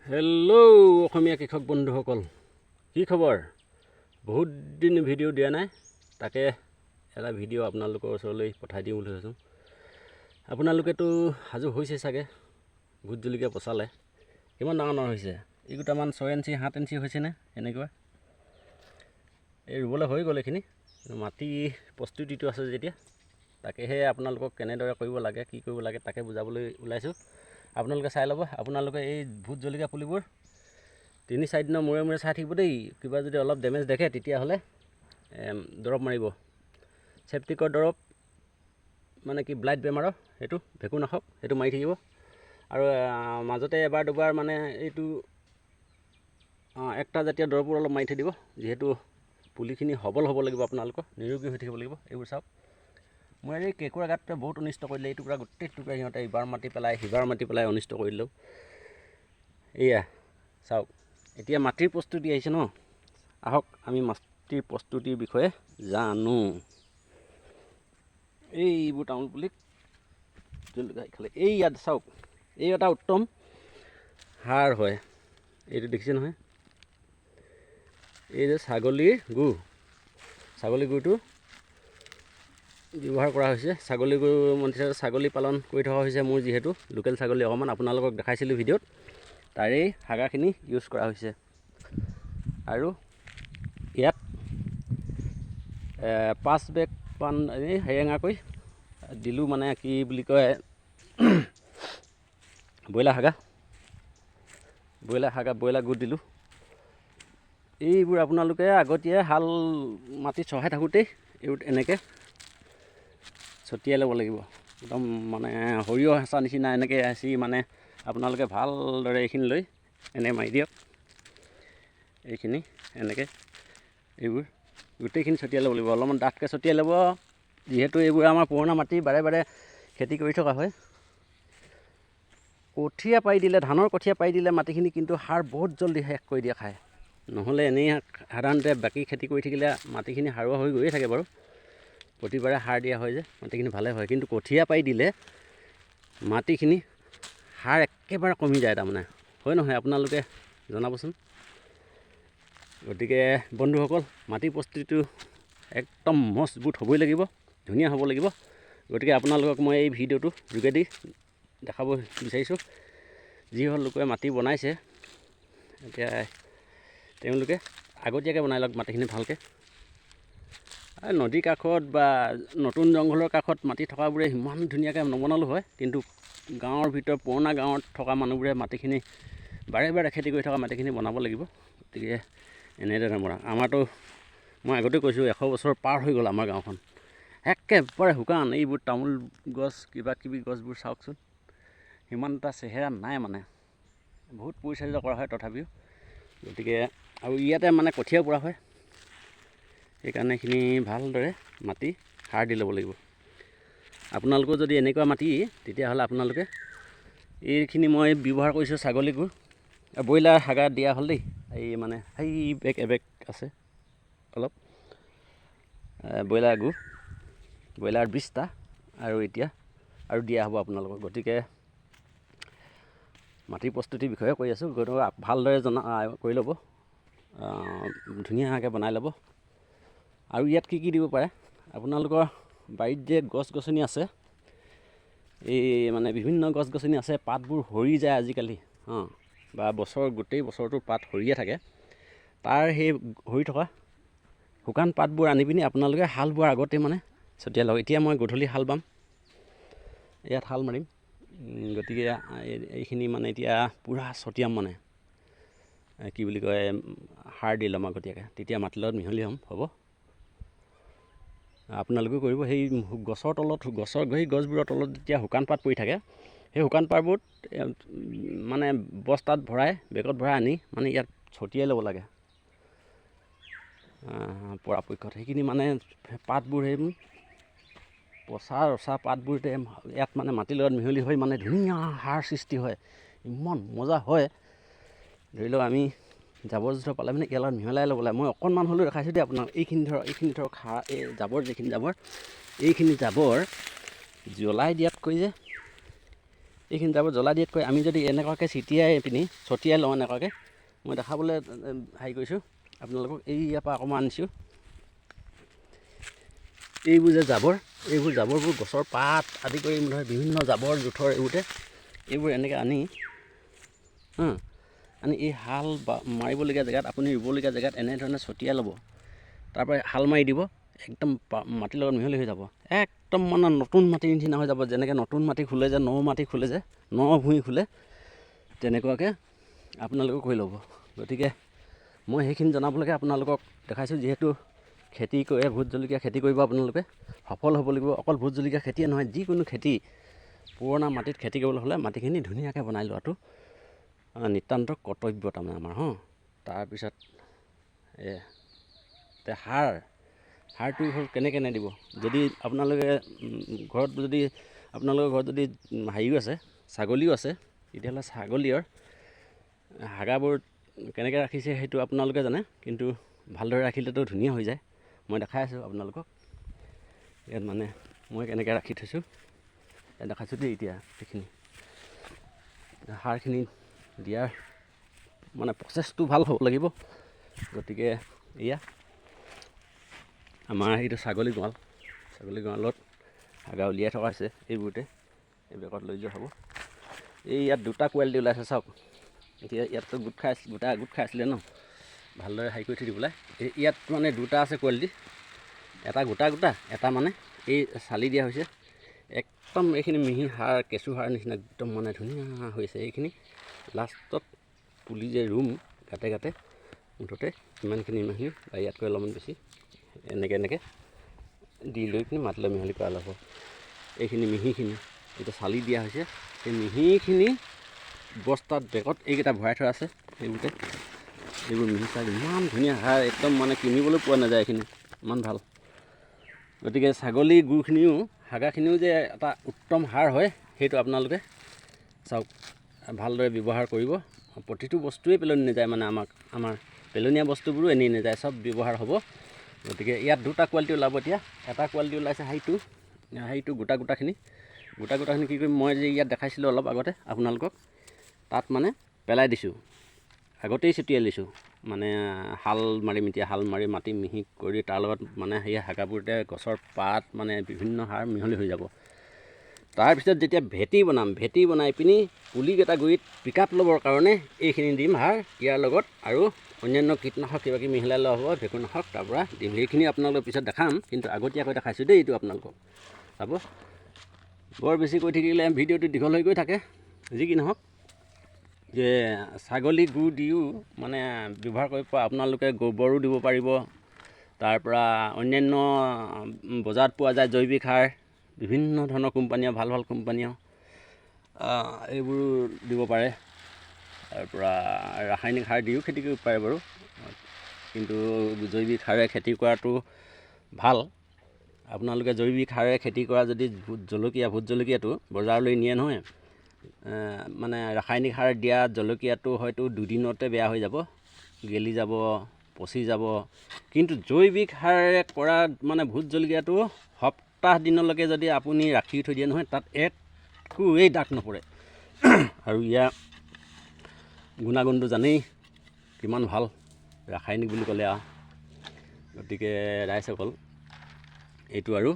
Hello' অসমীয়া কৃষক বন্ধুসকল, কি খবৰ? বহুত দিন ভিডিঅ' দিয়া নাই, তাকে এটা ভিডিঅ' আপোনালোকৰ ওচৰলৈ পঠাই দিওঁ বুলি ভাবিছোঁ। আপোনালোকেতো সাজু হৈছে চাগে। ভোট জলকীয়া পচালে কিমান ডাঙৰ ডাঙৰ হৈছে, এই গোটামান 6 ইঞ্চি 7 ইঞ্চি হৈছেনে এনেকুৱা। এই ৰুবলৈ হৈ গ'ল এইখিনি, মাটি প্ৰস্তুতিটো আছে যেতিয়া তাকেহে আপোনালোকক কেনেদৰে কৰিব লাগে, কি কৰিব লাগে তাকে বুজাবলৈ ওলাইছোঁ। আপোনালোকে চাই ল'ব। আপোনালোকে এই ভোট জলকীয়া পুলিবোৰ 3-4 দিনৰ মূৰে মূৰে চাই থাকিব দেই। কিবা যদি অলপ ডেমেজ দেখে তেতিয়াহ'লে দৰৱ মাৰিব। চেপ্টিকৰ দৰৱ মানে কি ব্লাইট বেমাৰৰ, সেইটো ভেকুৰনাশক, সেইটো মাৰি থাকিব। আৰু মাজতে এবাৰ দুবাৰ মানে এইটো একটা জাতীয় দৰৱবোৰ অলপ মাৰি থৈ দিব, যিহেতু পুলিখিনি সবল হ'ব লাগিব, আপোনালোকৰ নিৰোগী হৈ থাকিব লাগিব। এইবোৰ চাওক, মই এই কেঁকুৰা গাঁতটোৱে বহুত অনিষ্ট কৰিলে। এই টুকুৰা গোটেই টুকুৰা সিহঁতে ইবাৰ মাটি পেলাই সিবাৰ মাটি পেলাই অনিষ্ট কৰি দিলেও। এয়া চাওক, এতিয়া মাটিৰ প্ৰস্তুতি আহিছে ন। আহক আমি মাটিৰ প্ৰস্তুতিৰ বিষয়ে জানো। এইবোৰ তামোল পুলিত জলকীয়া খালে এই ইয়াত চাওক, এই এটা উত্তম সাৰ হয়। এইটো দেখিছে নহয়, এই যে ছাগলীৰ গু, ছাগলী গুটো ব্যৱহাৰ কৰা হৈছে। ছাগলী গৰু মতে ছাগলী পালন কৰি থকা হৈছে মোৰ, যিহেতু লোকেল ছাগলী অকণমান আপোনালোকক দেখাইছিলোঁ ভিডিঅ'ত, তাৰেই হাগাখিনি ইউজ কৰা হৈছে। আৰু ইয়াত 5 বেগ পান এই হেৰেঙাকৈ দিলোঁ, মানে কি বুলি কয়, ব্ৰইলাৰ হাগা ব্ৰইলাৰ গুড দিলোঁ। এইবোৰ আপোনালোকে আগতীয়া হাল মাটি চহাই থাকোঁতেই এইবোৰ এনেকৈ ছটিয়াই ল'ব লাগিব। একদম মানে সৰিয়হ হেঁচা নিচিনা এনেকৈ হেঁচি মানে আপোনালোকে ভালদৰে এইখিনি লৈ এনেকৈ মাৰি দিয়ক। এইখিনি এনেকৈ এইবোৰ গোটেইখিনি ছটিয়াই ল'ব লাগিব। অলপমান ডাঠকৈ ছটিয়াই ল'ব, যিহেতু এইবোৰ আমাৰ পুৰণা মাটি, বাৰে বাৰে খেতি কৰি থকা হয়। কঠীয়া পাৰি দিলে, ধানৰ কঠীয়া পাৰি দিলে মাটিখিনি কিন্তু সাৰ বহুত জলদি শেষ কৰি দিয়ে খায়। নহ'লে এনেই সাধাৰণতে বাকী খেতি কৰি থাকিলে মাটিখিনি সাৰুৱা হৈ গৈয়ে থাকে বাৰু। প্ৰতিবাৰে সাৰ দিয়া হয় যে মাটিখিনি ভালে হয়, কিন্তু কঠীয়া পাৰি দিলে মাটিখিনি সাৰ একেবাৰে কমি যায় তাৰমানে। হয় নহয় আপোনালোকে জনাবচোন। গতিকে বন্ধুসকল, মাটি প্ৰস্তুতিটো একদম মজবুত হ'বই লাগিব, ধুনীয়া হ'ব লাগিব। গতিকে আপোনালোকক মই এই ভিডিঅ'টো যোগেদি দেখাব বিচাৰিছোঁ। যিসকল লোকে মাটি বনাইছে, এতিয়া তেওঁলোকে আগতীয়াকৈ বনাই লওক মাটিখিনি ভালকৈ। নদীৰ কাষত বা নতুন জংঘলৰ কাষত মাটি থকাবোৰে ইমান ধুনীয়াকৈ নবনালেও হয়, কিন্তু গাঁৱৰ ভিতৰত পুৰণা গাঁৱত থকা মানুহবোৰে মাটিখিনি বাৰে বাৰে খেতি কৰি থকা মাটিখিনি বনাব লাগিব। গতিকে এনেদৰে বনাওক। আমাৰতো মই আগতে কৈছোঁ 100 বছৰ পাৰ হৈ গ'ল আমাৰ গাঁওখন, একেবাৰে শুকান। এইবোৰ তামোল গছ কিবা কিবি গছবোৰ চাওকচোন, সিমান এটা চেহেৰা নাই, মানে বহুত পৰিচৰ্যা কৰা হয় তথাপিও। গতিকে আৰু ইয়াতে মানে কঠীয়াও পৰা হয়, সেইকাৰণে এইখিনি ভালদৰে মাটি সাৰ দি ল'ব লাগিব। আপোনালোকৰ যদি এনেকুৱা মাটি, তেতিয়াহ'লে আপোনালোকে এইখিনি মই ব্যৱহাৰ কৰিছোঁ ছাগলী গু, ব্ৰইলাৰ হাগা দিয়া হ'ল দেই। এই মানে সেই বেগ এবেগ আছে অলপ ব্ৰইলাৰ গু, ব্ৰইলাৰ 20টা, আৰু এতিয়া আৰু দিয়া হ'ব আপোনালোকক। গতিকে মাটিৰ প্ৰস্তুতিৰ বিষয়ে কৈ আছোঁ, গতিকে ভালদৰে কৰি ল'ব, ধুনীয়াকৈ বনাই ল'ব। আৰু ইয়াত কি কি দিব পাৰে, আপোনালোকৰ বাৰীত যে গছ গছনি আছে, এই মানে বিভিন্ন গছ গছনি আছে, পাতবোৰ সৰি যায় আজিকালি, বা গোটেই বছৰটো পাত সৰিয়ে থাকে। তাৰ সেই সৰি থকা শুকান পাতবোৰ আনি পিনি আপোনালোকে হাল বোৱাৰ আগতে মানে ছটিয়াই লওক। এতিয়া মই গধূলি হাল বাম, ইয়াত হাল মাৰিম। গতিকে এইখিনি মানে এতিয়া পূৰা ছটিয়াম, মানে কি বুলি কয়, সাৰ দি ল'ম আগতীয়াকৈ, তেতিয়া মাটিৰ লগত মিহলি হ'ব। আপোনালোকেও কৰিব। সেই গছৰ তলত, সেই গছবোৰৰ তলত যেতিয়া শুকান পাত পৰি থাকে, সেই শুকান পাতবোৰ মানে বস্তাত ভৰাই, বেগত ভৰাই আনি মানে ইয়াত ছটিয়াই ল'ব লাগে পৰাপক্ষত। সেইখিনি মানে পাতবোৰ, সেই পচা ৰচা পাতবোৰ ইয়াত মানে মাটিৰ লগত মিহলি হৈ মানে ধুনীয়া সাৰ সৃষ্টি হয়, ইমান মজা হয়। ধৰি লওক আমি জাবৰ জোঁথৰ পালে মানে ইয়াৰ লগত মিহলাই ল'ব লাগে। মই অকণমান হ'লেও দেখাইছোঁ দেই আপোনাক। এইখিনি ধৰক সাৰ, এই জাবৰ, যিখিনি জাবৰ, এইখিনি জাবৰ জ্বলাই দিয়াতকৈ যে এইখিনি জাবৰ জ্বলাই দিয়াতকৈ আমি যদি এনেকুৱাকৈ ছটিয়াই লওঁ এনেকুৱাকৈ, মই দেখাবলৈ হেৰি কৰিছোঁ আপোনালোকক। এই ইয়াৰ পৰা অকণমান আনিছোঁ। এইবোৰ যে এইবোৰ জাবৰবোৰ গছৰ পাত আদি কৰি ধৰ বিভিন্ন জাবৰ জোঁথৰ এইবোৰ এনেকৈ আনি এই হাল মাৰিবলগীয়া জেগাত, আপুনি ৰুবলগীয়া জেগাত এনেধৰণে ছটিয়াই ল'ব। তাৰপৰা হাল মাৰি দিব, একদম মাটিৰ লগত মিহলি হৈ যাব। একদম মানে নতুন মাটিৰ নিচিনা হৈ যাব। যেনেকৈ নতুন মাটি খোলে যে, মাটি খোলে যে, ভূঁই খোলে, তেনেকুৱাকৈ আপোনালোকে কৰি ল'ব। গতিকে মই সেইখিনি জনাবলৈকে আপোনালোকক দেখাইছোঁ। যিহেতু খেতি কৰে, ভোট জলকীয়া খেতি কৰিব আপোনালোকে, সফল হ'ব লাগিব। অকল ভোট জলকীয়া খেতিয়ে নহয়, যিকোনো খেতি পুৰণা মাটিত খেতি কৰিবলৈ হ'লে মাটিখিনি ধুনীয়াকৈ বনাই লোৱাটো নিতান্ত কৰ্তব্য তাৰমানে আমাৰ। তাৰপিছত সাৰটো হ'ল কেনেকৈ দিব। যদি আপোনালোকে আপোনালোকৰ ঘৰত যদি হেৰিও আছে, ছাগলীও আছে, তেতিয়াহ'লে ছাগলীৰ হাগাবোৰ কেনেকৈ ৰাখিছে সেইটো আপোনালোকে জানে, কিন্তু ভালদৰে ৰাখিলেতো ধুনীয়া হৈ যায়। মই দেখাই আছোঁ আপোনালোকক। ইয়াত মানে মই কেনেকৈ ৰাখি থৈছোঁ দেখাইছোঁ দেই। এতিয়া সেইখিনি সাৰখিনি দিয়াৰ মানে প্ৰচেছটো ভাল হ'ব লাগিব। গতিকে এয়া আমাৰ এইটো ছাগলী গঁৰালত হাগা উলিয়াই থকা হৈছে। এইবোৰতে এই বেগত লৈ যোৱা হ'ব। এই ইয়াত দুটা কোৱালিটি ওলাইছে চাওক। এতিয়া ইয়াততো গোট খাই আছিলে ন, ভালদৰে হেৰি কৰি থৈ দিবলৈ। ইয়াত মানে দুটা আছে কোৱালিটি, এটা গোটা এটা মানে এই চালি দিয়া হৈছে। একদম এইখিনি মিহি সাৰ, কেঁচু সাৰ নিচিনা একদম মানে ধুনীয়া হৈছে। এইখিনি লাষ্টত পুলি যে ৰুম গাঁতে মুঠতে ইমানখিনি বা ইয়াতকৈ অলপমান বেছি এনেকৈ দি লৈ কিনি মাটিলৈ মিহলি কৰা হ'ব। এইখিনি মিহিখিনি এতিয়া চালি দিয়া হৈছে। এই মিহিখিনি বস্তাত বেগত এইকেইটা ভৰাই থোৱা আছে। এইবোৰ মিহি চাল ইমান ধুনীয়া সাৰ, একদম মানে কিনিবলৈ পোৱা নাযায়। এইখিনি ইমান ভাল। গতিকে ছাগলী গুখিনিও, হাগাখিনিও যে এটা উত্তম সাৰ হয়, সেইটো আপোনালোকে চাওক, ভালদৰে ব্যৱহাৰ কৰিব। প্ৰতিটো বস্তুৱেই পেলনি নাযায়, মানে আমাৰ পেলনীয়া বস্তুবোৰো এনেই নাযায়, চব ব্যৱহাৰ হ'ব। গতিকে ইয়াত দুটা কোৱালিটি ওলাব। এতিয়া এটা কোৱালিটি ওলাইছে সেইটো গোটাখিনি কি কৰিম, মই যে ইয়াত দেখাইছিলোঁ অলপ আগতে আপোনালোকক, তাত মানে পেলাই দিছোঁ, আগতেই ছটিয়াই লৈছোঁ। মানে হাল মাৰি মাটি মিহি কৰি তাৰ লগত মানে সেই হাগাবোৰতে গছৰ পাত মানে বিভিন্ন সাৰ মিহলি হৈ যাব। তাৰপিছত যেতিয়া ভেটি বনাই পিনি পুলিকেইটা গুৰিত পিক আপ ল'বৰ কাৰণে এইখিনি দিম সাৰ। ইয়াৰ লগত আৰু অন্যান্য কীটনাশক কিবাকিবি মিহলাই লোৱা হ'ব, ভেঁকুৰনাশক। তাৰপৰা দিম। সেইখিনি আপোনালোকক পিছত দেখাম, কিন্তু আগতীয়াকৈ দেখাইছোঁ দেই এইটো আপোনালোকক। চাব, বৰ বেছি কৈ থাকিলে ভিডিঅ'টো দীঘল হৈ গৈ থাকে। যি কি নহওক, যে ছাগলী গু দিও মানে ব্যৱহাৰ কৰিব পৰা, আপোনালোকে গোবৰো দিব পাৰিব। তাৰপৰা অন্যান্য বজাৰত পোৱা যায় জৈৱিক সাৰ, বিভিন্ন ধৰণৰ কোম্পানীয়ে, ভাল কোম্পানীয়ে এইবোৰ দিব পাৰে। তাৰপৰা ৰাসায়নিক সাৰ দিও খেতি কৰিব পাৰে বাৰু, কিন্তু জৈৱিক সাৰে খেতি কৰাটো ভাল। আপোনালোকে জৈৱিক সাৰে খেতি কৰা যদি ভোট জলকীয়াটো বজাৰলৈ নিয়ে নহয়, মানে ৰাসায়নিক সাৰ দিয়া জলকীয়াটো হয়তো দুদিনতে বেয়া হৈ যাব, গেলি যাব, পচি যাব। কিন্তু জৈৱিক সাৰেৰে কৰা মানে ভোট জলকীয়াটো সপ্তাহ দিনলৈকে যদি আপুনি ৰাখি থৈ দিয়ে নহয়, তাত একোৱেই দাগ নপৰে। আৰু ইয়াৰ গুণাগুণটো জানেই কিমান ভাল, ৰাসায়নিক বুলি ক'লে আৰু। গতিকে ৰাইজসকল, এইটো আৰু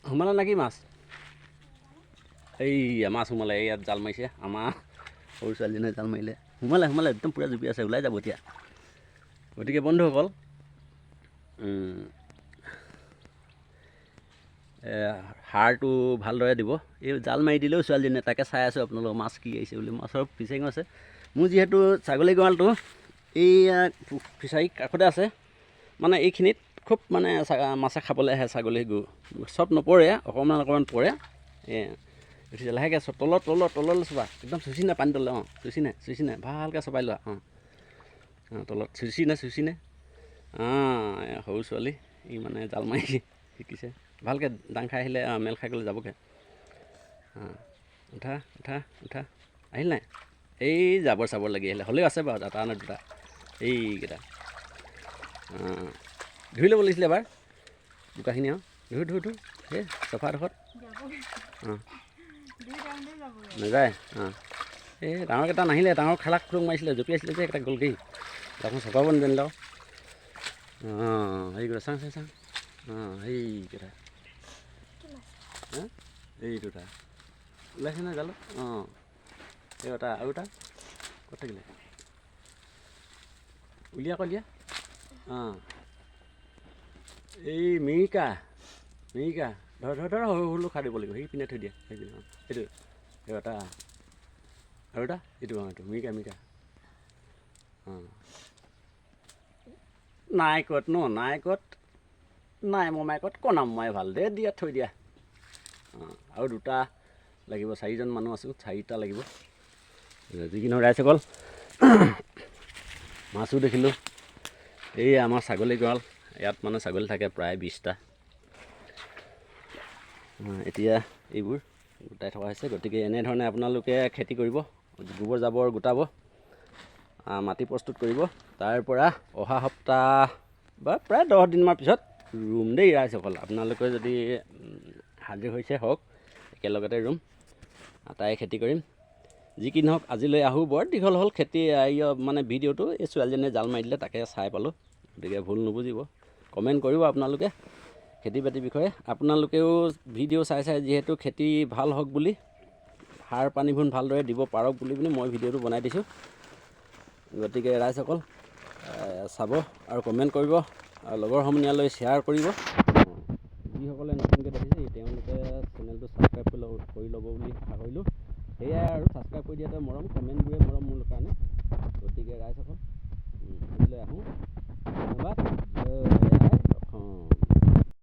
সোমালে নেকি মাছ? মাছ সোমালে। ইয়াত জাল মাৰিছে আমাৰ সৰু ছোৱালীজনীয়ে, জাল মাৰিলে, সোমালে একদম পূৰা জুপি আছে, ওলাই যাব এতিয়া। গতিকে বন্ধুসকল, সাৰটো ভালদৰে দিব। এই জাল মাৰি দিলেও ছোৱালীজনীয়ে, তাকে চাই আছোঁ আপোনালোকৰ মাছ কি আহিছে বুলি। মাছৰ ফিচাৰিং আছে। মোৰ যিহেতু ছাগলী গঁৰালটো এই ফিচাৰীৰ কাষতে আছে, মানে এইখিনিত খুব মানে মাছে খাবলৈ আহে। ছাগলী গু চব নপৰে, অকণমান পৰে। উঠিছে লাহেকৈ, তললৈ চোৱা, একদম চুচি নাই পানী তললৈ। চুচি নাই ভালকৈ চপাই লোৱা। তলত চুচি নে সৰু ছোৱালী, ই মানে জাল মাৰি শিকিছে। ভালকৈ দাং খাই আহিলে, মেল খাই গ'লে যাবগৈ। উঠা আহিল নাই? এই জাবৰ লাগি আহিলে, হ'লেও আছে বাৰু, এটা নে দুটা এইকেইটা। ধুই ল'ব লাগিছিলে এবাৰ বোকাখিনি আৰু। ধুৰ সেই চফাডোখৰত অঁ নাযায় অঁ এই ডাঙৰকেইটা নাহিলে ডাঙৰ খালাক খুৰুং মাৰিছিলে জঁপিয়াইছিলে যে এটা গ'লগৈ এখন চফাব নাজানিলে আৰু অঁ হেৰি কৰা চাওঁ অঁ সেইকেইটা এই দুটা ওলাইছে নহয় জালত অঁ এই এটা আৰু এটা ক'ত থাকিলে উলিয়া অঁ এই মিৰিকা ধৰ সৰু সৰু খাই দিব লাগিব সেই পিনে থৈ দিয়া সেইপিনে অঁ এইটো এই এটা আৰু এটা এইটো অঁ এইটো মিৰিকা অঁ নাইকত নাই মমাইকত কণা মোমাই ভাল দে দিয়া থৈ দিয়া অঁ আৰু দুটা লাগিব 4জন মানুহ আছোঁ 4টা লাগিব যি কি নহওক ৰাইজসকল মাছো দেখিলোঁ এই আমাৰ ছাগলী গঁৰাল ইয়াত মানে ছাগলী থাকে প্ৰায় 20টা এতিয়া এইবোৰ গোটাই থকা হৈছে গতিকে এনেধৰণে আপোনালোকে খেতি কৰিব গোবৰ জাবৰ গোটাব মাটি প্ৰস্তুত কৰিব তাৰপৰা অহা সপ্তাহ বা প্ৰায় 10 দিনমান পিছত ৰুম দেই ৰাইজসকল আপোনালোকে যদি হাজিৰ হৈছে হওক একেলগতে ৰুম আটাই খেতি কৰিম যি কি নহওক আজিলৈ আহোঁ বৰ দীঘল হ'ল খেতি মানে ভিডিঅ'টো এই ছোৱালীজনীয়ে জাল মাৰি দিলে তাকে চাই পালোঁ গতিকে ভুল নুবুজিব কমেণ্ট কৰিব আপোনালোকে খেতি বাতিৰ বিষয়ে আপোনালোকেও ভিডিঅ' চাই যিহেতু খেতি ভাল হওক বুলি সাৰ পানীবোৰ ভালদৰে দিব পাৰক বুলি মই ভিডিঅ'টো বনাই দিছোঁ গতিকে ৰাইজসকল চাব আৰু কমেণ্ট কৰিব আৰু লগৰ সমনীয়ালৈ শ্বেয়াৰ কৰিব যিসকলে নতুনকৈ দেখিছে তেওঁলোকে চেনেলটো ছাবস্ক্ৰাইব কৰি ল'ব বুলি আশা কৰিলোঁ সেয়াই আৰু ছাবস্ক্ৰাইব কৰি দিয়াতে মৰম কমেণ্টবোৰে মৰম মোৰ কাৰণে গতিকে ৰাইজসকল আজিলৈ আহোঁ ধন্যবাদ